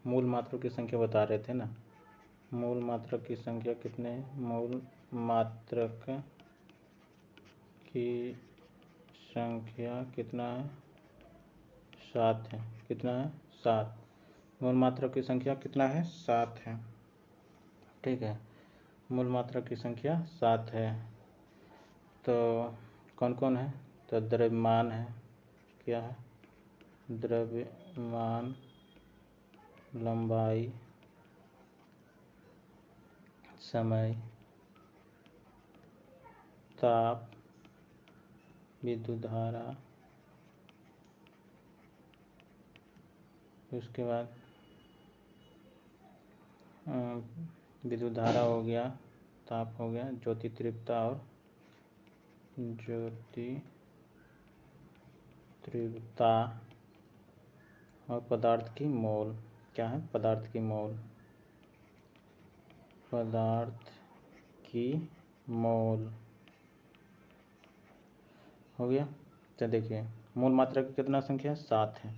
मूल मात्रों की संख्या बता रहे थे ना। मूल मात्रक की संख्या कितने हैं? मूल मात्रक की संख्या कितना है? 7 है। कितना है? 7। मूल मात्रक की संख्या कितना है? 7 है। ठीक है, मूल मात्रक की संख्या 7 है। तो कौन कौन है? तो द्रव्यमान है। क्या है? द्रव्यमान, लंबाई, समय, ताप, विद्युत धारा, उसके बाद विद्युत धारा हो गया, ताप हो गया, ज्योति तीव्रता और ज्योति तीव्रता और पदार्थ की मोल। क्या है? पदार्थ की मोल। पदार्थ की मोल हो गया। तो देखिए, मूल मात्रा की कितना संख्या है? 7 है।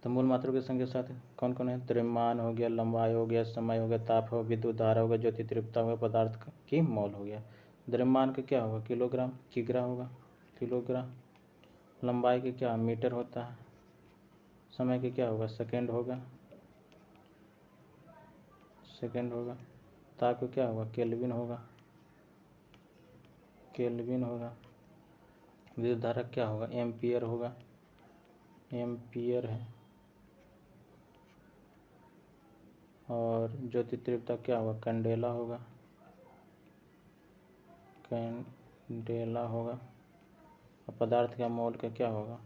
तो मूल मात्रा की संख्या 7 है। कौन कौन है? द्रव्यमान हो गया, लंबाई हो गया, समय हो गया, ताप हो, विद्युत धारा हो गया, ज्योति तीव्रता हो गया, पदार्थ की मोल हो गया। द्रव्यमान का क्या होगा? किलोग्राम, किग्रा होगा, किलोग्राम। लंबाई के क्या? मीटर होता है। समय के क्या होगा? सेकेंड होगा, सेकेंड होगा। ताप का क्या होगा? केल्विन होगा, केल्विन होगा। विद्युत धारा क्या होगा? एम्पियर होगा, एम्पियर है। और ज्योति तीव्रता क्या होगा? कैंडेला होगा, कैंडेला होगा। और पदार्थ का मोल का क्या होगा?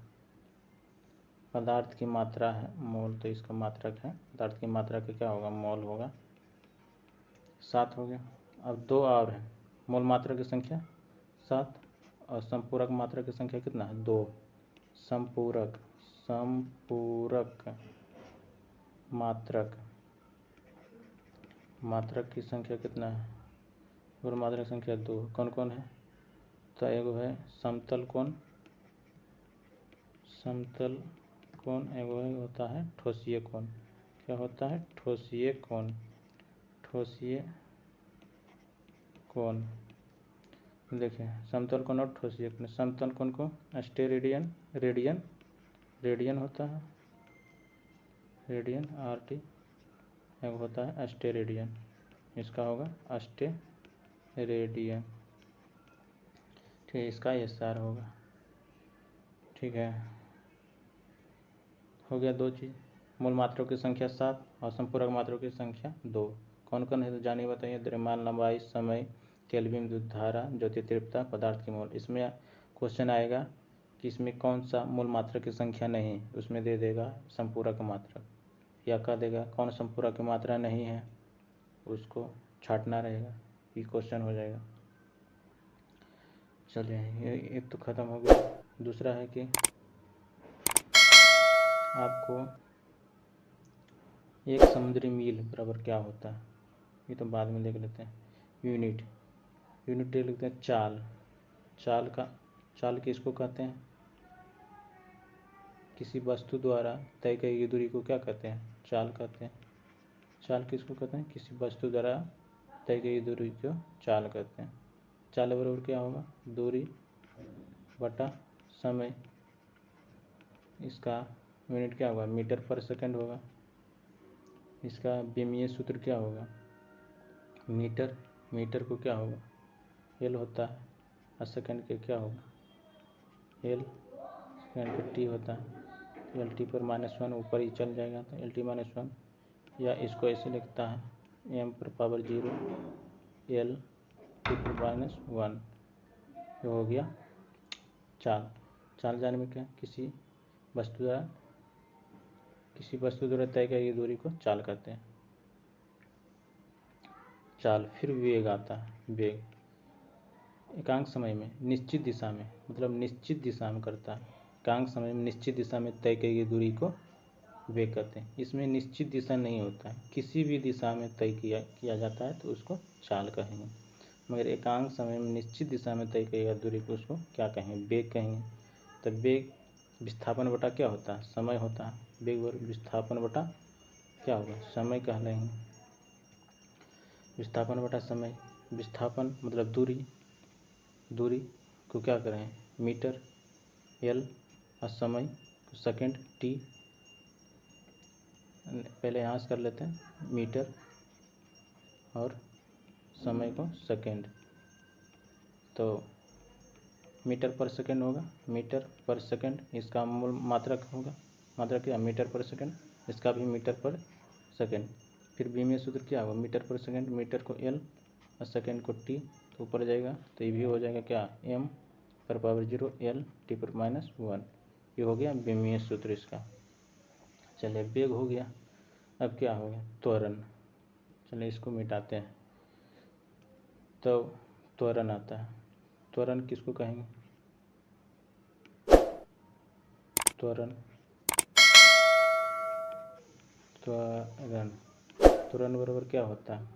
पदार्थ की मात्रा है, मोल तो इसका मात्रक है, पदार्थ की मात्रा का क्या होगा? मोल होगा। 7 हो गया। अब 2 और है। मूल मात्रा की संख्या 7 और संपूरक मात्रा की संख्या कितना है? 2। संपूरक, संपूरक मात्रक, मात्रक की संख्या कितना है? मूल मात्रा की संख्या 2। कौन कौन है? तो एगो है समतल कोण, समतल कोण। एगो है होता है ठोसीय कोण। क्या होता है? ठोसीय कोण, ठोसीय कोण। देखिए, समतल कोण और ठोसीय कोण। समतल कोण को अस्टेरेडियन, रेडियन, रेडियन होता है, रेडियन RT। एक होता है अस्टेरेडियन, इसका होगा अस्टेरेडियन। ठीक है, इसका SR होगा। ठीक है, हो गया 2 चीज़। मूल मात्रों की संख्या 7 और संपूरक मात्रों की संख्या 2। कौन कौन है? तो जानिए, बताइए। द्रव्यमान, लंबाई, समय, केल्विन, विद्युत धारा, ज्योति तीव्रता, पदार्थ की मोल। इसमें क्वेश्चन आएगा कि इसमें कौन सा मूल मात्रा की संख्या नहीं, उसमें दे देगा संपूरक मात्रा, या कह देगा कौन संपूरक की मात्रा नहीं है, उसको छांटना रहेगा। ये क्वेश्चन हो जाएगा। चलिए, ये एक तो ख़त्म हो गया। दूसरा है कि आपको एक समुद्री मील बराबर क्या होता है, ये तो बाद में देख लेते हैं। यूनिट, यूनिट देख लेते हैं। चाल, चाल का, चाल किसको कहते हैं? किसी वस्तु द्वारा तय की गई दूरी को क्या कहते हैं? चाल कहते हैं। चाल किसको कहते हैं? किसी वस्तु द्वारा तय की गई दूरी को चाल कहते हैं। चाल बराबर क्या होगा? दूरी बटा समय। इसका यूनिट क्या होगा? मीटर पर सेकंड होगा। इसका विमीय सूत्र क्या होगा? मीटर, मीटर को क्या होगा? एल होता है। और सेकंड के क्या होगा? एल, सेकंड के टी होता है। एल टी पर -1 ऊपर ही चल जाएगा, तो एल टी -1। या इसको ऐसे लिखता है m पर पावर 0 एल टी पर -1। ये हो गया चाल। चाल जाने में क्या? किसी वस्तु द्वारा, किसी वस्तु द्वारा तय की गई दूरी को चाल कहते हैं। चाल। फिर वेग आता है। वेग एकांक समय में निश्चित दिशा में, मतलब निश्चित दिशा में करता है। एकांक समय में निश्चित दिशा में तय की गई दूरी को वेग कहते हैं। इसमें निश्चित दिशा नहीं होता है, किसी भी दिशा में तय किया जाता है तो उसको चाल कहेंगे। मगर एकांक समय में निश्चित दिशा में तय की गई दूरी को उसको क्या कहेंगे? वेग कहेंगे। तो वेग विस्थापन बटा क्या होता है? समय होता है। वेग विस्थापन बटा क्या होगा, समय कहलाएंगे। विस्थापन बटा समय, विस्थापन मतलब दूरी को क्या करें, मीटर एल और समय को सेकेंड टी, पहले यहाँ से कर लेते हैं, मीटर और समय को सेकेंड, तो मीटर पर सेकेंड होगा, मीटर पर सेकेंड इसका मूल मात्रक होगा, मात्रक क्या, मीटर पर सेकेंड, इसका भी मीटर पर सेकेंड। फिर बीमीय सूत्र क्या होगा, मीटर पर सेकेंड, मीटर को एल और सेकेंड को टी, तो ऊपर जाएगा तो ये भी हो जाएगा क्या, एम पर पावर 0 एल टी पर -1। ये हो गया बीमीय सूत्र इसका। चलिए वेग हो गया, अब क्या हो गया, त्वरण। चलिए इसको मिटाते हैं, तो त्वरण आता है। त्वरण किसको कहेंगे, त्वरण त्वरण त्वरण बराबर क्या होता है,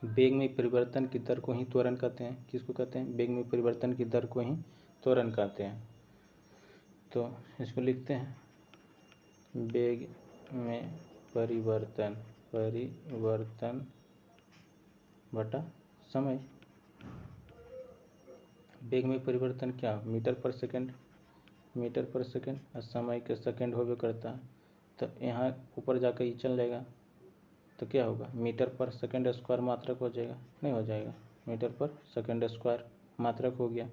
वेग में परिवर्तन की दर को ही त्वरण कहते हैं। किसको कहते हैं, वेग में परिवर्तन की दर को ही त्वरण कहते हैं। तो इसको लिखते हैं, वेग में परिवर्तन बटा समय। वेग में परिवर्तन क्या, मीटर पर सेकेंड और समय के सेकेंड होवे करता है, तो यहाँ ऊपर जाकर ये चल जाएगा, तो क्या होगा, मीटर पर सेकेंड स्क्वायर मात्रक हो जाएगा, नहीं हो जाएगा, मीटर पर सेकेंड स्क्वायर मात्रक हो गया।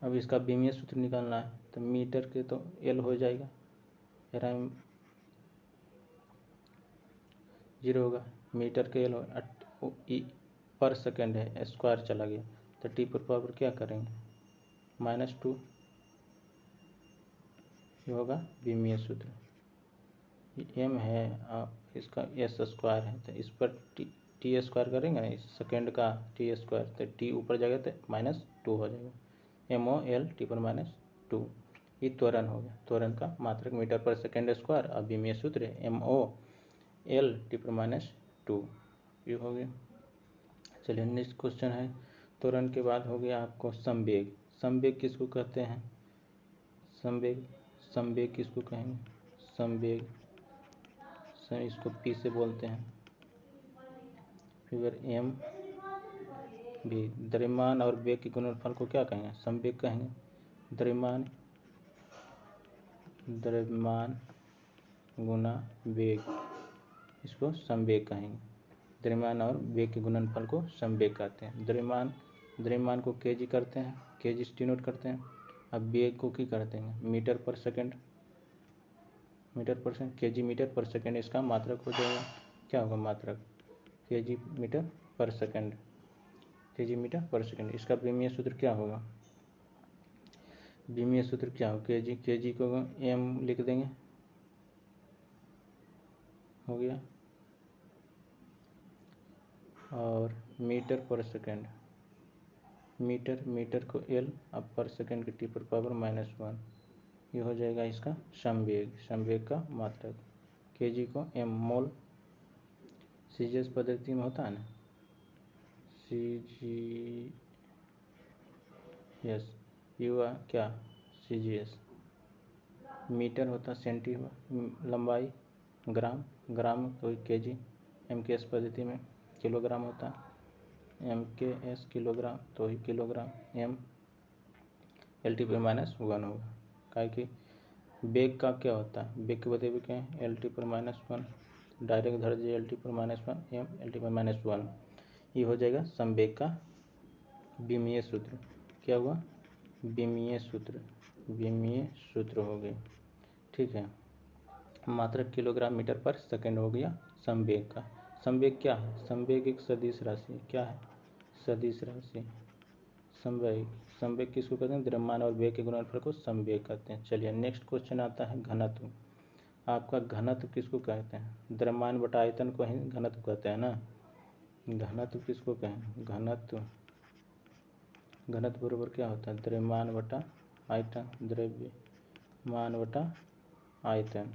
अब इसका बीमीय सूत्र निकालना है, तो मीटर के तो एल हो जाएगा, 0 होगा, मीटर के एल पर सेकेंड है, स्क्वायर चला गया, तो टी पर पावर क्या करेंगे, -2, ये होगा बीमीय सूत्र। एम है इसका एस स्क्वायर है, तो इस पर टी स्क्वायर करेंगे ना, इस सेकेंड का टी स्क्वायर, तो टी ऊपर जाएगा तो -2 हो जाएगा, MOL टी पर -2। ये त्वरण हो गया, त्वरण का मात्रक मीटर पर सेकेंड स्क्वायर, और बीमीय सूत्र MOL टी पर -2, ये हो गया। चलिए नेक्स्ट क्वेश्चन है, त्वरण के बाद हो गया आपको संवेग। संवेग किसको कहते हैं, संवेग किसको कहेंगे, संवेग इसको P से बोलते हैं। फिगर M भी, द्रव्यमान और वेग के गुणनफल को क्या कहेंगे, संवेग कहेंगे। द्रव्यमान गुना वेग, इसको संवेग कहेंगे। द्रव्यमान और वेग के गुणनफल को संवेग कहते हैं। द्रव्यमान को केजी करते हैं, केजी से डिनोट करते हैं। अब वेग को क्या करते हैं, मीटर पर सेकेंड, केजी मीटर पर सेकेंड इसका मात्रक हो जाएगा, क्या होगा मात्रक, केजी मीटर पर सेकेंड, इसका बीमीय सूत्र क्या होगा, बीमीय सूत्र क्या हो, केजी को एम लिख देंगे, हो गया, और मीटर पर सेकेंड, मीटर को एल, अब पर सेकेंड की टी पर पावर -1, ये हो जाएगा इसका संवेग का मात्रक। केजी को एम मोल, सीजीएस पद्धति में होता है ना, सीजीएस युवा क्या, सीजीएस, मीटर होता सेंटी हुआ, लंबाई ग्राम तो केजी, एमकेएस पद्धति में किलोग्राम होता है, एमकेएस किलोग्राम तो ही किलोग्राम, एम एलटी पर -1 होगा, क्या कि वेग का क्या होता है, वेग के बदले भी क्या है, एलटी पर -1, डायरेक्ट धर दीजिए एलटी पर -1, एम एलटी पर -1, ये हो जाएगा संवेग का बीमीय सूत्र। क्या हुआ, बीमीय सूत्र हो गए, ठीक है। मात्रक किलोग्राम मीटर पर सेकेंड हो गया संवेग का। संवेग क्या है, संवेग एक सदिश राशि, क्या है, सदिश राशि। संवेग किसको कहते हैं, द्रव्यमान और वेग के गुणनफल को संवेग कहते हैं। चलिए नेक्स्ट क्वेश्चन आता है घनत्व। आपका घनत्व किसको कहते हैं, द्रव्यमान बटा आयतन को ही घनत्व कहते हैं ना। घनत्व किसको कहें, घनत्व बराबर क्या होता है, द्रव्यमान बटा आयतन, द्रव्यमान बटा आयतन।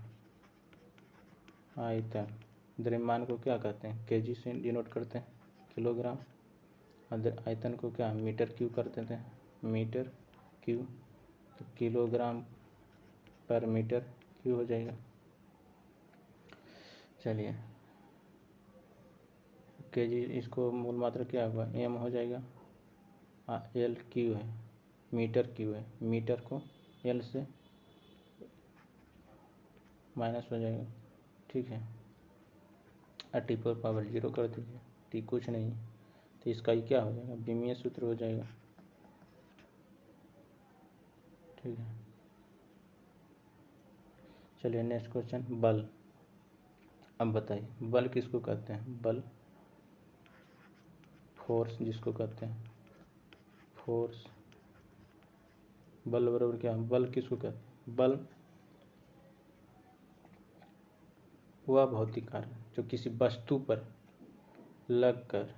द्रव्यमान को क्या कहते हैं, केजी से डिनोट करते हैं, किलोग्राम, और आयतन को क्या मीटर क्यूब करते थे, मीटर क्यूब, तो किलोग्राम पर मीटर क्यूब हो जाएगा। चलिए केजी, इसको मूल मात्रा क्या होगा, एम हो जाएगा। एल क्यू है, मीटर क्यू है, मीटर को एल से माइनस हो जाएगा, ठीक है। टी पर पावर 0 कर दीजिए, टी कुछ नहीं है, तो इसका ही क्या हो जाएगा, विमीय सूत्र हो जाएगा, ठीक है। चलिए नेक्स्ट क्वेश्चन, बल। अब बताइए बल किसको कहते हैं, बल फोर्स जिसको कहते हैं, फोर्स। बल बराबर क्या, बल किसको कहते हैं, बल वह भौतिक कार्य जो किसी वस्तु पर लगकर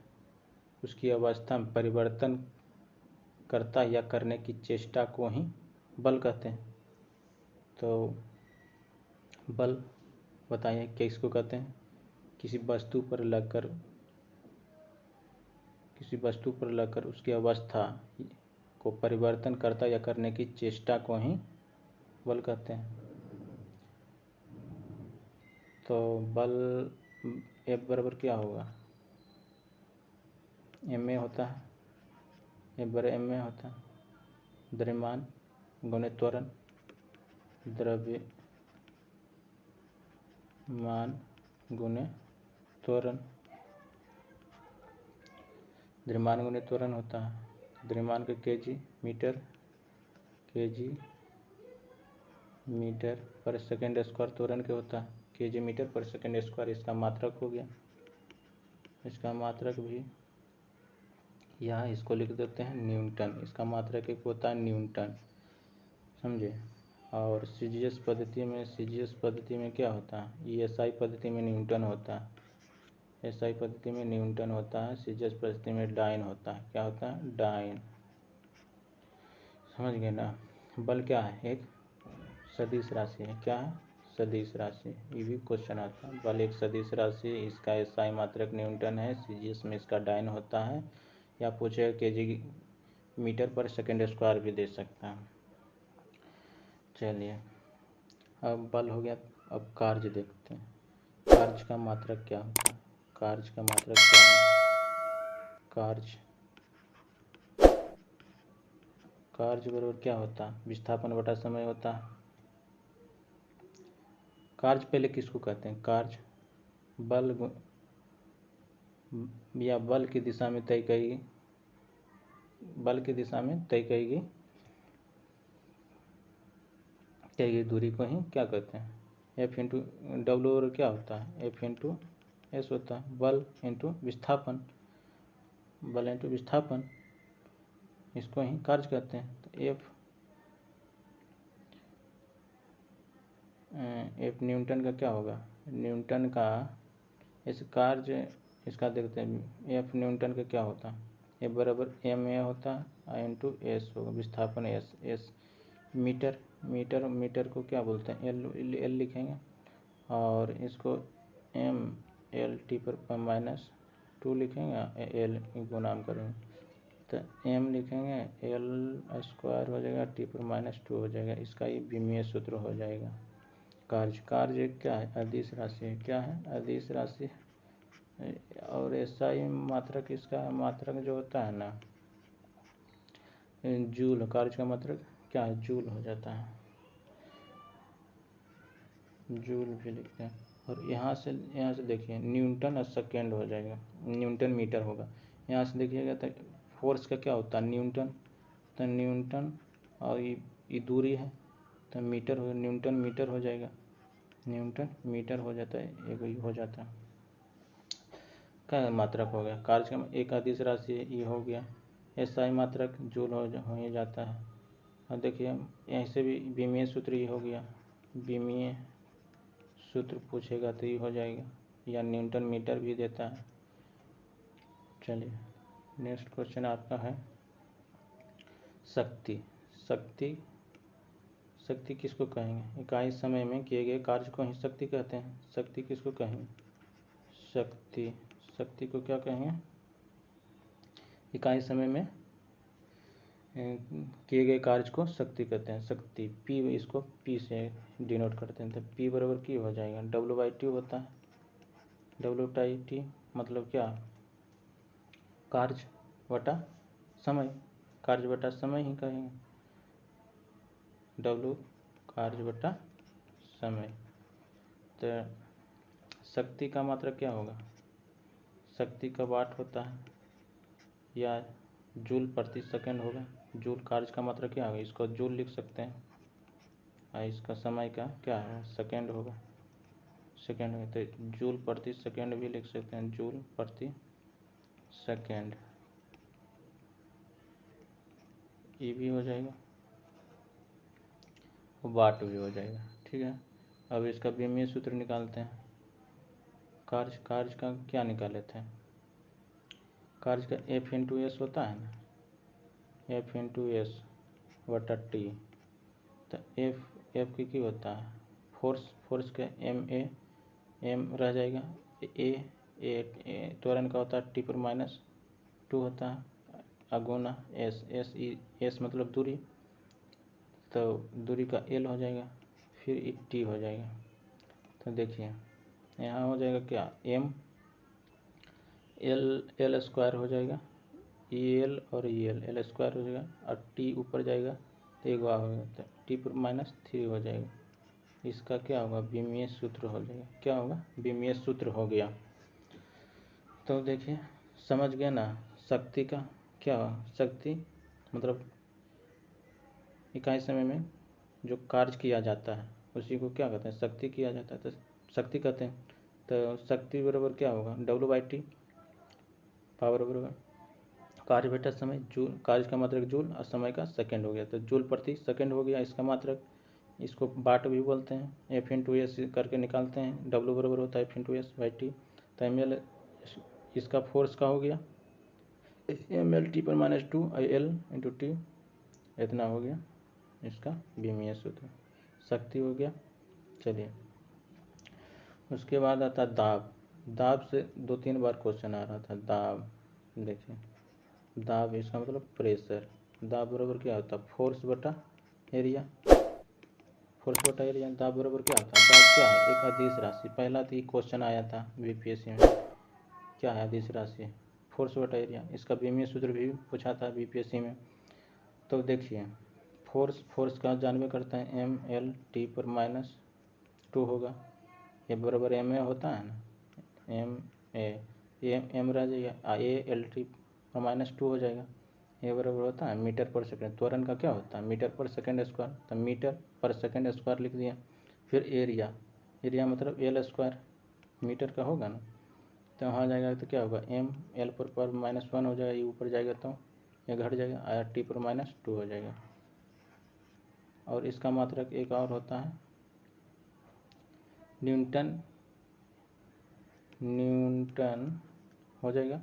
उसकी अवस्था में परिवर्तन करता या करने की चेष्टा को ही बल कहते हैं। तो बल बताइए क्या इसको कहते हैं, किसी वस्तु पर लगकर उसकी अवस्था को परिवर्तन करता या करने की चेष्टा को ही बल कहते हैं। तो बल F बराबर क्या होगा, एम ए होता है, F बराबर एम ए होता है, द्रव्यमान गुणे त्वरण, द्रव्यमान गुणे त्वरण, द्रव्यमान गुणे त्वरण होता है। द्रव्यमान का केजी मीटर पर सेकेंड स्क्वायर, त्वरण क्या होता है, केजी मीटर पर सेकेंड स्क्वायर। इसका मात्रक हो गया, इसका मात्रक भी यहाँ इसको लिख देते हैं न्यूटन, इसका मात्रक एक होता है न्यूटन, समझे। और सीजीएस पद्धति में क्या होता है, ईएसआई पद्धति में न्यूटन होता है, एसआई पद्धति में न्यूटन होता है, सीजीएस पद्धति में डाइन होता है। क्या होता है, डाइन, समझ गए ना। बल क्या है, एक सदिश राशि है, क्या है, सदिश राशि, ये भी क्वेश्चन आता है। बल एक सदिश राशि, इसका एसआई मात्रक न्यूटन है, सीजीएस में इसका डाइन होता है, या पूछेगा केजी मीटर पर सेकेंड स्क्वायर भी दे सकता है। चलिए अब बल हो गया, अब कार्य देखते हैं, कार्य का मात्रक क्या होता है, कार्य का मात्रक क्या है, कार्य बराबर क्या होता है, विस्थापन बटा समय होता है। कार्य पहले किसको कहते हैं, कार्य बल या बल की दिशा में तय करेगी दूरी को ही क्या कहते हैं, एफ इंटू डब्ल्यू और क्या होता है, एफ इंटू एस होता है, बल इंटू विस्थापन, इसको ही कार्य कहते हैं। तो एफ न्यूटन का क्या होगा, न्यूटन का इस कार्य, इसका देखते हैं, एफ न्यूटन का क्या होता है, एफ बराबर एम ए होता है इंटू एस होगा, विस्थापन एस मीटर को क्या बोलते हैं, एल लिखेंगे, और इसको एम एल टी पर -2 लिखेंगे, एल गुणाम करेंगे, तो एम लिखेंगे, एल स्क्वायर हो जाएगा, टी पर -2 हो जाएगा, इसका ये विमीय सूत्र हो जाएगा। कार्य क्या है, अदिश राशि है, क्या है, अदिश राशि। और एसआई मात्रक, इसका मात्रक जो होता है ना जूल, कार्य का मात्रक क्या है, जूल हो जाता है, जूल भी लिखते हैं। और यहाँ से देखिए न्यूटन और सेकेंड हो जाएगा, न्यूटन मीटर होगा, यहाँ से देखिएगा तो फोर्स का क्या होता है, न्यूटन, तो न्यूटन और ये दूरी है, तो मीटर हो, न्यूटन मीटर हो जाएगा, न्यूटन मीटर हो जाता है, एक हो जाता है, क्या मात्रक हो गया, कार्य का एक अदिश राशि ये हो गया, एसआई मात्रक जूल हो ही जाता है। और देखिए यहीं से भी विमीय सूत्र ये हो गया, विमीय सूत्र पूछेगा तो ये हो जाएगा, या न्यूटन मीटर भी देता है। चलिए नेक्स्ट क्वेश्चन आपका है शक्ति किसको कहेंगे, इकाई समय में किए गए कार्य को ही शक्ति कहते हैं। शक्ति किसको कहेंगे, शक्ति को क्या कहेंगे, इकाई समय में किए गए कार्य को शक्ति कहते हैं। शक्ति पी, इसको पी से डिनोट करते हैं, तो पी बराबर की हो जाएगा, W/T होता है, WT मतलब क्या, कार्य बटा समय, कार्य बटा समय ही कहेंगे, W कार्य बटा समय। तो शक्ति का मात्रक क्या होगा, शक्ति का वाट होता है या जूल प्रति सेकंड होगा। जूल कार्य का मात्रक क्या होगा, इसको जूल लिख सकते हैं, और इसका समय का क्या है, सेकंड होगा, सेकंड में तो जूल प्रति सेकंड भी लिख सकते हैं, जूल प्रति सेकंड, ये भी हो जाएगा, वाट भी हो जाएगा। ठीक है, अब इसका विमीय सूत्र निकालते हैं। कार्य का क्या निकाले थे, कार्य का F इंटू एस होता है ना, F इंटू एस बटा टी। तो F की होता है फोर्स का एम रह जाएगा, ए त्वरण का होता है T पर माइनस 2 होता है, अगुना एस मतलब दूरी, तो दूरी का L हो जाएगा, फिर T हो जाएगा। तो देखिए यहाँ हो जाएगा क्या, एम एल स्क्वायर हो जाएगा, EL और एल स्क्वायर हो जाएगा, और T ऊपर जाएगा तो एक बार होगा, तो T पर माइनस 3 हो जाएगा। इसका क्या होगा, विमीय सूत्र हो जाएगा, क्या होगा, विमीय सूत्र हो गया। तो देखिए समझ गए ना, शक्ति का क्या होगा, शक्ति मतलब इकाई समय में जो कार्य किया जाता है उसी को क्या कहते हैं, शक्ति किया जाता है, तो शक्ति कहते हैं। तो शक्ति बराबर क्या होगा, WT, पावर बराबर कार्य बटा समय, जूल, कार्य का मात्रक जूल और समय का सेकंड हो गया, तो जूल प्रति सेकंड हो गया इसका मात्रक। इसको वाट भी बोलते हैं, F इंटू एस करके निकालते हैं, W बराबर होता है F into S by T. तो ml इसका फोर्स का हो गया, ml T पर माइनस 2 L इंटू टी, इतना हो गया इसका विमीय सूत्र, शक्ति हो गया। चलिए उसके बाद आता है दाब। दाब से 2-3 बार क्वेश्चन आ रहा था, दाब देखिए, दाब इसका मतलब प्रेशर। दाब बराबर क्या होता है, फोर्स बटा एरिया, फोर्स बटा एरिया। दाब बराबर क्या होता है, दाब क्या है, एक अदिश राशि, पहला तो ये क्वेश्चन आया था बीपीएससी में, क्या है अदिश राशि, फोर्स बटा एरिया। इसका विमीय सूत्र भी पूछा था बीपीएससी में। तो देखिए फोर्स का जानवे करते हैं, ML T पर माइनस 2 होगा, ये बराबर MA होता है ना, एम रह जाएगा, ALT पर माइनस 2 हो जाएगा, ये बराबर होता है मीटर पर सेकंड। त्वरण का क्या होता है, मीटर पर सेकंड स्क्वायर, तो मीटर पर सेकंड स्क्वायर लिख दिया। फिर एरिया मतलब L स्क्वायर, मीटर का होगा ना, तो वहाँ जाएगा तो क्या होगा, ML पर माइनस 1 हो जाएगा, ये ऊपर जाएगा तो ये घट जाएगा, RT पर माइनस 2 हो जाएगा। और इसका मात्रक एक और होता है न्यूटन हो जाएगा,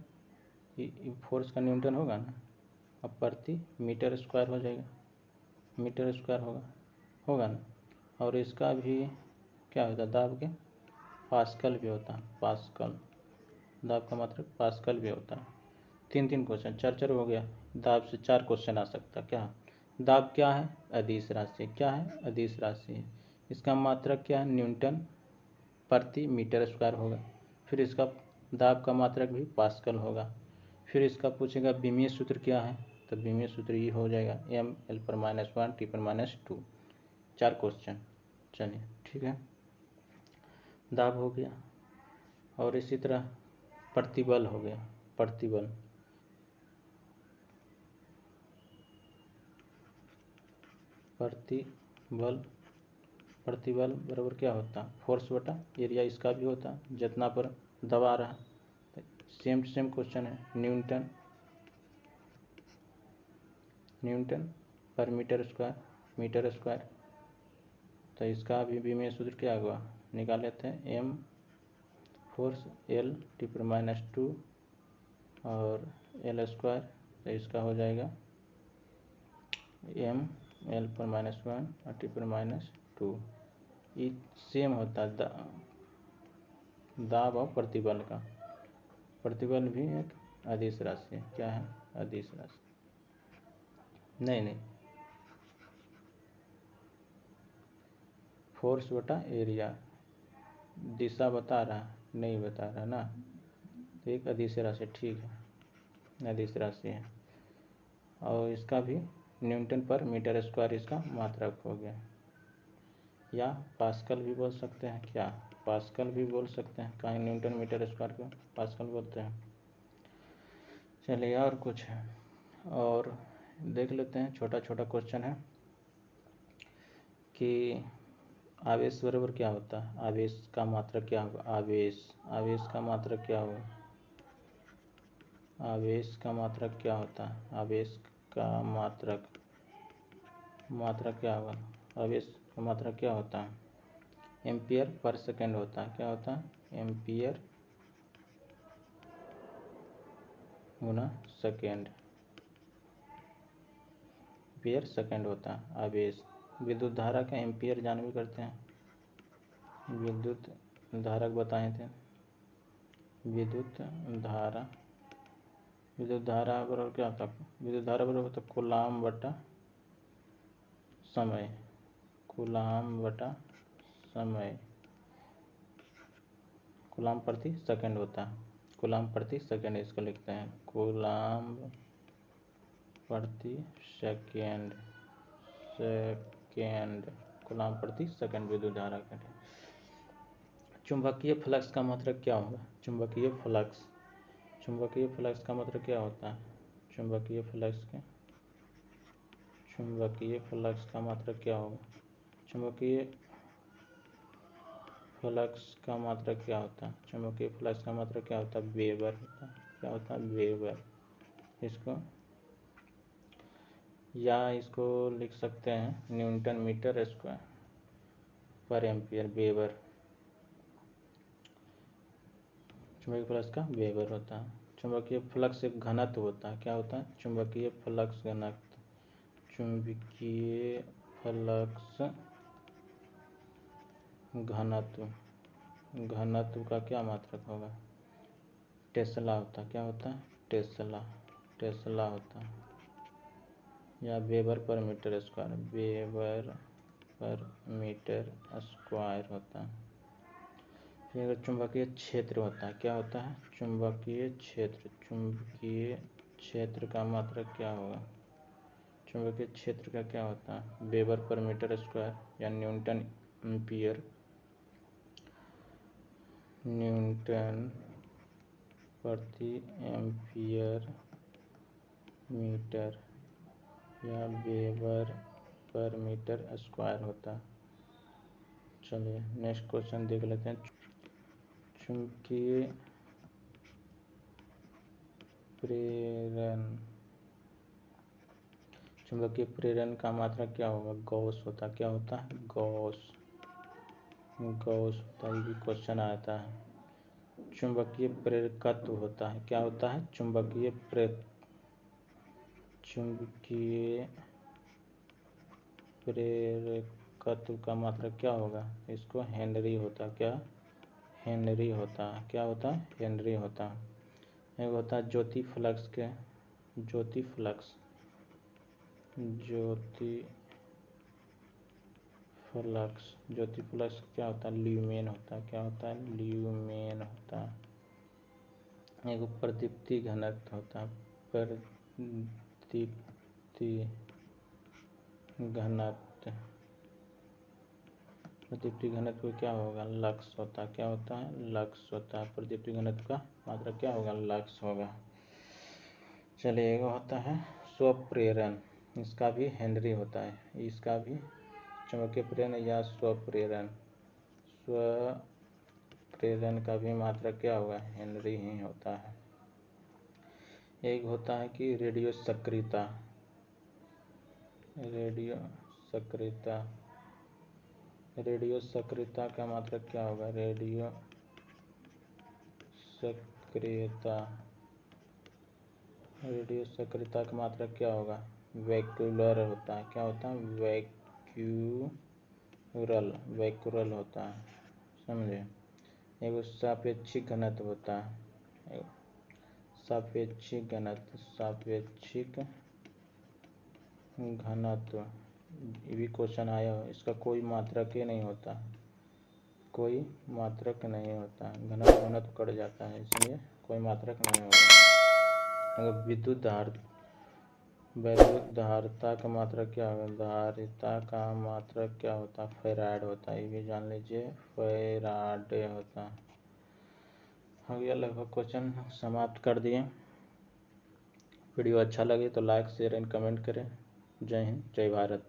फोर्स का न्यूटन होगा ना, अब प्रति मीटर स्क्वायर हो जाएगा, मीटर स्क्वायर होगा ना। और इसका भी क्या होता है, दाब के पास्कल भी होता है, पास्कल, दाब का मात्रक पास्कल भी होता है। 3 क्वेश्चन, 4 हो गया, दाब से 4 क्वेश्चन आ सकता है। क्या दाब क्या है, अदिश राशि, क्या है अदिश राशि है, इसका मात्रक क्या है, न्यूटन प्रति मीटर स्क्वायर होगा। फिर इसका दाब का मात्रक भी पास्कल होगा। फिर इसका पूछेगा विमीय सूत्र क्या है, तो विमीय सूत्र ये हो जाएगा ML पर माइनस 1 T पर माइनस 2। 4 क्वेश्चन, चलिए ठीक है, दाब हो गया। और इसी तरह प्रतिबल हो गया, प्रतिबल बराबर क्या होता है, फोर्स बटा एरिया, इसका भी होता है जितना पर दबा रहा है। सेम क्वेश्चन है, न्यूटन पर मीटर स्क्वायर। तो इसका भी विमीय सूत्र क्या हुआ, निकाल लेते हैं, M फोर्स L T पर माइनस 2 और L स्क्वायर, तो इसका हो जाएगा ML पर माइनस 1 और T पर माइनस 2। ये सेम होता है दाब और प्रतिबल का। प्रतिबल भी एक अदिश राशि है, क्या है अदिश राशि, नहीं फोर्स बटा एरिया, दिशा बता रहा है, नहीं बता रहा ना, तो एक अदिश राशि, ठीक है, अदिश राशि है। और इसका भी न्यूटन पर मीटर स्क्वायर इसका मात्रक हो गया, या पास्कल भी बोल सकते हैं, क्या पास्कल भी बोल सकते हैं, कहीं न्यूटन मीटर स्क्वायर को पास्कल बोलते हैं। चलिए और कुछ है और देख लेते हैं, छोटा छोटा क्वेश्चन है कि आवेश बराबर क्या होता है, आवेश का मात्रक क्या होगा, आवेश का मात्रक क्या होगा, आवेश का मात्रक क्या होता है, आवेश का मात्रक क्या होगा, आवेश का मात्रक क्या होता है, एम्पियर पर सेकेंड होता है, क्या होता है, एम्पियर गुना सेकेंड, एम्पियर सेकेंड होता है आवेश। विद्युत धारा का एम्पियर जान भी करते हैं, विद्युत धारक बताए थे, विद्युत धारा बराबर क्या होता है, विद्युत धारा बराबर होता है कूलाम बटा समय, कूलाम बटा समय, कूलाम प्रति सेकंड होता है, कूलाम प्रति सेकंड इसको लिखते हैं, कूलाम प्रति सेकंड, कूलाम प्रति सेकंड विद्युत धारा का। चुंबकीय फ्लक्स का मात्रक क्या होगा, चुंबकीय फ्लक्स का मात्रक क्या होता है, चुंबकीय फ्लक्स का मात्रक क्या होगा, चुंबकीय फ्लक्स का मात्रक क्या होता है, चुंबकीय फ्लक्स का मात्रक क्या होता है, वेबर होता है, क्या होता है, वेबर। इसको या इसको लिख सकते हैं न्यूटन मीटर स्क्वायर पर एम्पियर, वेबर, चुंबकीय फ्लक्स का वेबर होता है। चुंबकीय फ्लक्स एक घनत्व होता है, क्या होता है, चुंबकीय फ्लक्स घनत्व, चुंबकीय फ्लक्स घनत्व का क्या मात्रक होगा, टेस्ला होता है, क्या होता है, टेस्ला होता है, या weber per metre square, weber per metre square होता है। फिर अगर चुंबकीय क्षेत्र होता है, क्या होता है, चुंबकीय क्षेत्र का मात्रक क्या होगा, चुंबकीय क्षेत्र का क्या होता है, वेबर पर मीटर स्क्वायर या न्यूटन प्रति एम्पियर मीटर या वेबर पर मीटर स्क्वायर होता है। चलिए नेक्स्ट क्वेश्चन देख लेते हैं, चुंबकीय प्रेरण का मात्रक क्या होगा, गॉस होता, क्या होता है, गॉस होता है, ये भी क्वेश्चन आता है। चुंबकीय प्रेरकत्व होता है, क्या होता है, चुंबकीय प्रेरकत्व का मात्रक क्या होगा, इसको हेनरी होता, क्या हेनरी होता है, क्या होता है, हेनरी होता है। एक होता है ज्योति फ्लक्स क्या होता है, ल्यूमेन होता है, क्या होता है, ल्यूमेन होता है। एक प्रदीप्ति घनत्व होता है, प्रदीप्ति घनत्व क्या होगा, लक्स होता है, क्या होता है, लक्स होता है। प्रदीप्ति घनत्व का मात्रक क्या होगा, लक्स होगा। चलिए एक होता है स्वप्रेरण, इसका भी हेनरी होता है, इसका भी चुंबकीय प्रेरण या स्वप्रेरण का भी मात्रक क्या होगा, हेनरी ही होता है। एक होता है कि रेडियो सक्रियता का मात्रक क्या होगा, रेडियो सक्रियता का मात्रक क्या होगा, वैक्यूलर होता है, क्या होता है, वैक्यूरल होता है, समझे। एगो सापेक्षिक घनत्व होता है, सापेक्षिक घनत्व, ये भी क्वेश्चन आया हो, इसका कोई मात्रक ही नहीं होता, कोई मात्रक नहीं होता, घनत्व कट जाता है इसलिए कोई मात्रक नहीं होगा। अगर वैद्युत धारिता का मात्रक क्या होगा, धारिता का मात्रक क्या होता है, फैराड होता है, ये भी जान लीजिए फैराडे होता है। हो गया, लगभग क्वेश्चन समाप्त कर दिए। वीडियो अच्छा लगे तो लाइक शेयर एंड कमेंट करें। जय हिंद, जय भारत।